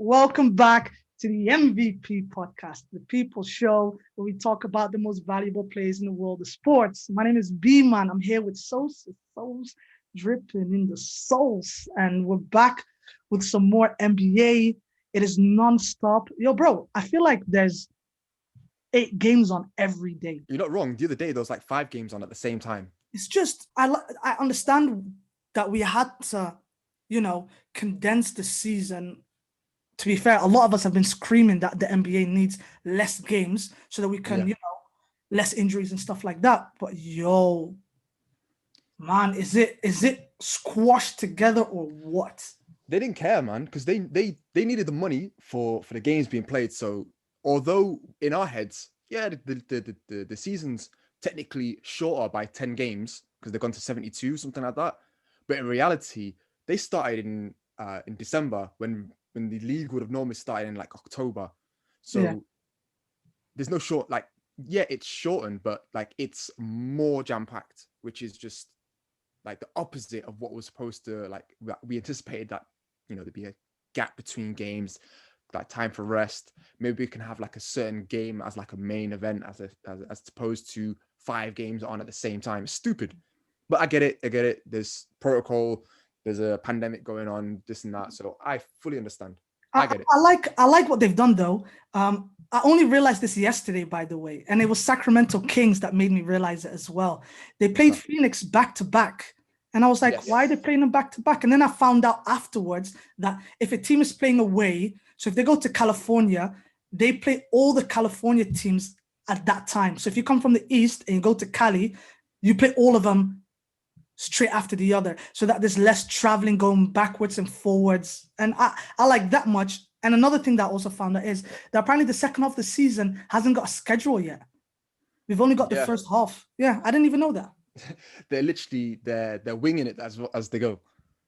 Welcome back to the MVP podcast, the people show where we talk about the most valuable players in the world of sports. My name is B-man. I'm here with Sosa, souls dripping in the souls, and we're back with some more NBA. It is non-stop. Yo, bro, I feel like there's 8 games on every day. You're not wrong. The other day, there was like 5 games on at the same time. It's just, I understand that we had to, condense the season. To be fair, a lot of us have been screaming that the NBA needs less games so that we can, less injuries and stuff like that. But man, is it squashed together or what? They didn't care, man, because they needed the money for the games being played. So although in our heads, the season's technically shorter by 10 games because they've gone to 72, something like that. But in reality, they started in December when the league would have normally started in like October. So there's no short, it's shortened, but like it's more jam-packed, which is just like the opposite of what was supposed to, like, we anticipated that, there'd be a gap between games, like time for rest. Maybe we can have like a certain game as like a main event as opposed to 5 games on at the same time. It's stupid, but I get it. There's protocol. There's a pandemic going on, this and that. So I fully understand. I get it. I like what they've done though. I only realized this yesterday, by the way, and it was Sacramento Kings that made me realize it as well. They played Phoenix back to back. And I was like, why are they playing them back to back? And then I found out afterwards that if a team is playing away, so if they go to California, they play all the California teams at that time. So if you come from the East and you go to Cali, you play all of them straight after the other, so that there's less traveling going backwards and forwards. And I like that much. And another thing that I also found out is that apparently the second half of the season hasn't got a schedule yet. We've only got the first half. Yeah, I didn't even know that. they're winging it as they go.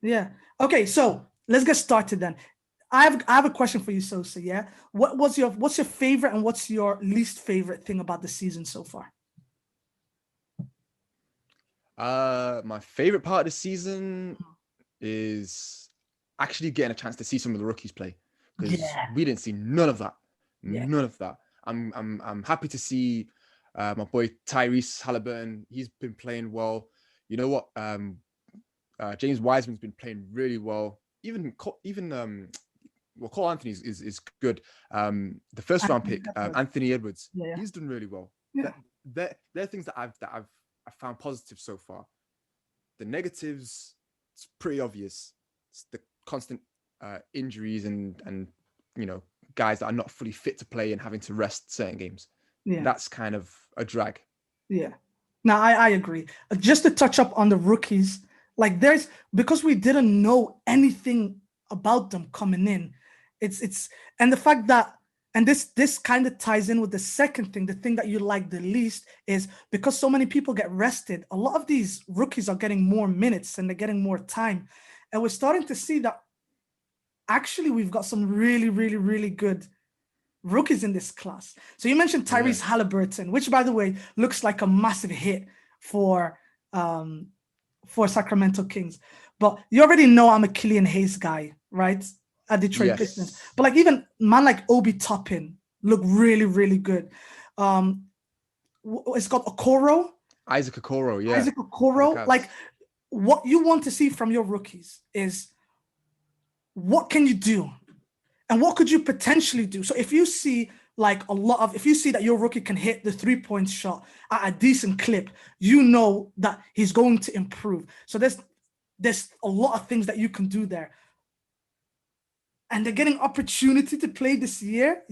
Yeah. Okay, so let's get started then. I have a question for you, Sosa. Yeah. What's your favorite and what's your least favorite thing about the season so far? My favorite part of the season is actually getting a chance to see some of the rookies play, because we didn't see none of that. None of that. I'm happy to see my boy Tyrese Halliburton. He's been playing well. You know what? James Wiseman's been playing really well. Even Cole Anthony is good. The first round pick, Anthony Edwards, he's done really well. Yeah. They're things that I've found positive so far. The negatives, it's pretty obvious. It's the constant injuries and guys that are not fully fit to play and having to rest certain games. Yeah. That's kind of a drag. Yeah. Now I agree. Just to touch up on the rookies, like because we didn't know anything about them coming in. It's and the fact that, and this kind of ties in with the second thing, the thing that you like the least is because so many people get rested, a lot of these rookies are getting more minutes and they're getting more time. And we're starting to see that actually we've got some really, really, really good rookies in this class. So you mentioned Tyrese Halliburton, which by the way looks like a massive hit for Sacramento Kings. But you already know I'm a Killian Hayes guy, right? At Detroit Pistons. But like even man like Obi Toppin look really, really good. It's got Isaac Okoro, Isaac Okoro. Like what you want to see from your rookies is what can you do? And what could you potentially do? So if you see if you see that your rookie can hit the 3-point shot at a decent clip, you know that he's going to improve. So there's a lot of things that you can do there. And they're getting opportunity to play this year.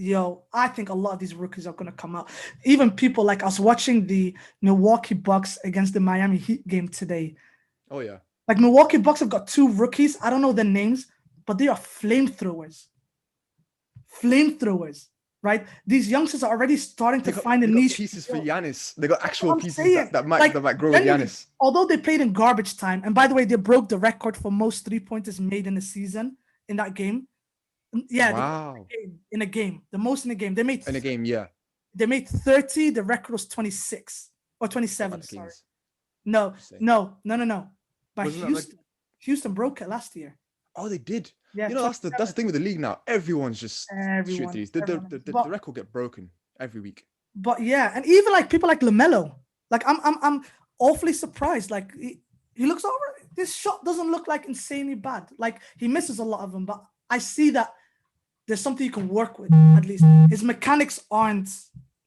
I think a lot of these rookies are going to come out. Even people like I was watching the Milwaukee Bucks against the Miami Heat game today. Oh, yeah. Like Milwaukee Bucks have got 2 rookies. I don't know their names, but they are flamethrowers. Flamethrowers, right? These youngsters are already starting to find a niche. Pieces for Giannis. They got actual pieces that might grow with Giannis. Although they played in garbage time, and by the way, they broke the record for most 3-pointers made in a season in that game. Yeah, wow. In a game, the most in a game. They made in a game, yeah. They made 30. The record was 26 or 27. Sorry, no. But Houston broke it last year. Oh, they did. Yeah, That's the thing with the league now. Everyone's just shooting threes. The record get broken every week. But yeah, and even like people like LaMelo, like I'm awfully surprised. Like he looks over. This shot doesn't look like insanely bad. Like he misses a lot of them, but I see that there's something you can work with. At least his mechanics aren't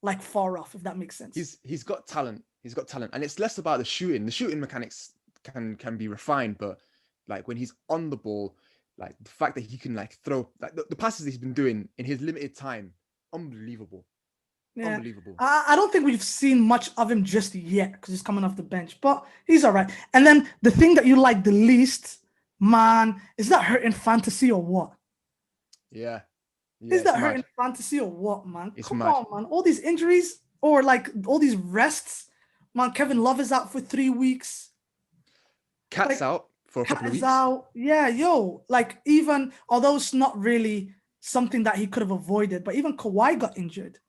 like far off, if that makes sense. He's got talent. He's got talent, and it's less about the shooting. The shooting mechanics can be refined, but like when he's on the ball, like the fact that he can like throw like the passes he's been doing in his limited time, unbelievable. Yeah. Unbelievable. I don't think we've seen much of him just yet because he's coming off the bench, but he's all right. And then the thing that you like the least, man, is that hurting fantasy or what? Yeah. Is that hurting fantasy or what, man? It's Come mad. on, man. All these injuries or like all these rests, man. Kevin Love is out for 3 weeks. Cat's out for a couple of weeks. Yeah, yo. Like even although it's not really something that he could have avoided, but even Kawhi got injured.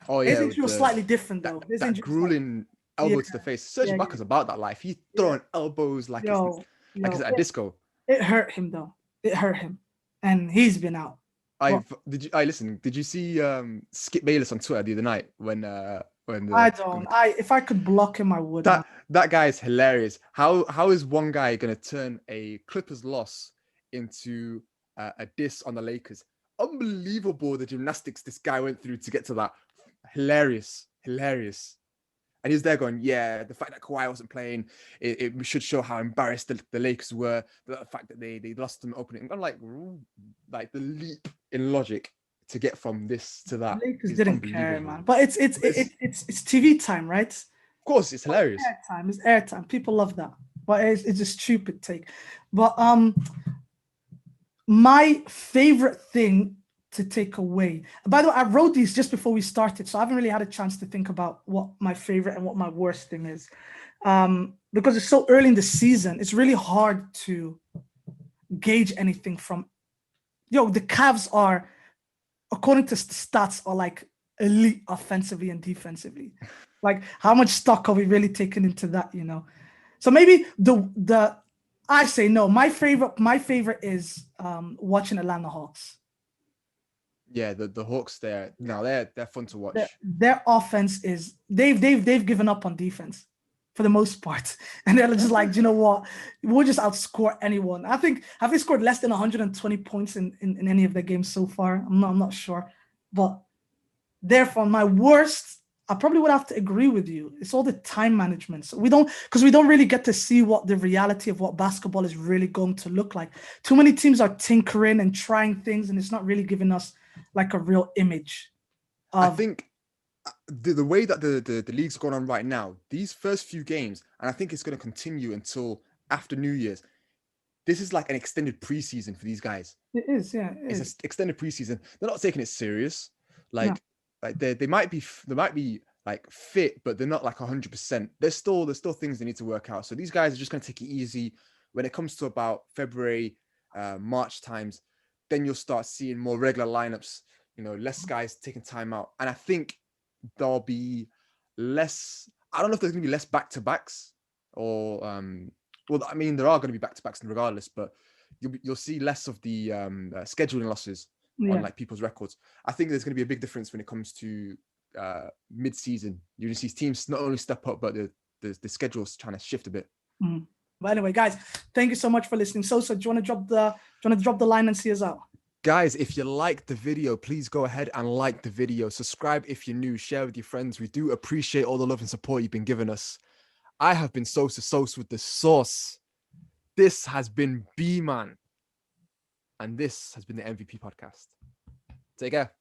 Oh yeah, his injury was slightly different though. That grueling elbow to the face. Serge Ibaka's about that life. He's throwing elbows like it's at a disco. It hurt him though. It hurt him, and he's been out. Listen? Did you see Skip Bayless on Twitter the other night when if I could block him, I would. That guy is hilarious. How is one guy gonna turn a Clippers loss into a diss on the Lakers? Unbelievable the gymnastics this guy went through to get to that. Hilarious. And he's there going, yeah, the fact that Kawhi wasn't playing, it should show how embarrassed the Lakers were. The fact that they lost them opening. I'm like the leap in logic to get from this to that. The Lakers didn't care, man. But it's TV time, right? Of course, it's hilarious. It's airtime. People love that. But it's a stupid take. But my favorite thing to take away. By the way, I wrote these just before we started, so I haven't really had a chance to think about what my favorite and what my worst thing is. Because it's so early in the season, it's really hard to gauge anything from. The Cavs are, according to stats, are like elite offensively and defensively. Like, how much stock are we really taking into that? So maybe I say no. My favorite is watching Atlanta Hawks. Yeah, the Hawks they're fun to watch. Their offense is they've given up on defense for the most part, and they're just like, you know what, we'll just outscore anyone. I think have they scored less than 120 points in any of their games so far? I'm not sure, but therefore my worst, I probably would have to agree with you. It's all the time management. So we don't really get to see what the reality of what basketball is really going to look like. Too many teams are tinkering and trying things, and it's not really giving us like a real image. I think the way that the league's going on right now, these first few games, and I think it's going to continue until after New Year's. This is like an extended preseason for these guys. It is, yeah. It's an extended preseason. They're not taking it serious. Like they might be like fit, but they're not like 100%. There's still things they need to work out. So these guys are just going to take it easy. When it comes to about February, March times, then you'll start seeing more regular lineups. Less guys taking time out, and I think there'll be less. I don't know if there's going to be less back-to-backs or well, I mean, there are going to be back-to-backs regardless, but you'll see less of the scheduling losses on like people's records. I think there's going to be a big difference when it comes to mid-season. You're going to see teams not only step up, but the schedule's trying to shift a bit. But anyway, guys, thank you so much for listening. Sosa, do you want to drop the line and see us out? Guys, if you liked the video, please go ahead and like the video. Subscribe if you're new. Share with your friends. We do appreciate all the love and support you've been giving us. I have been Sosa with the sauce. This has been B-man. And this has been the MVP podcast. Take care.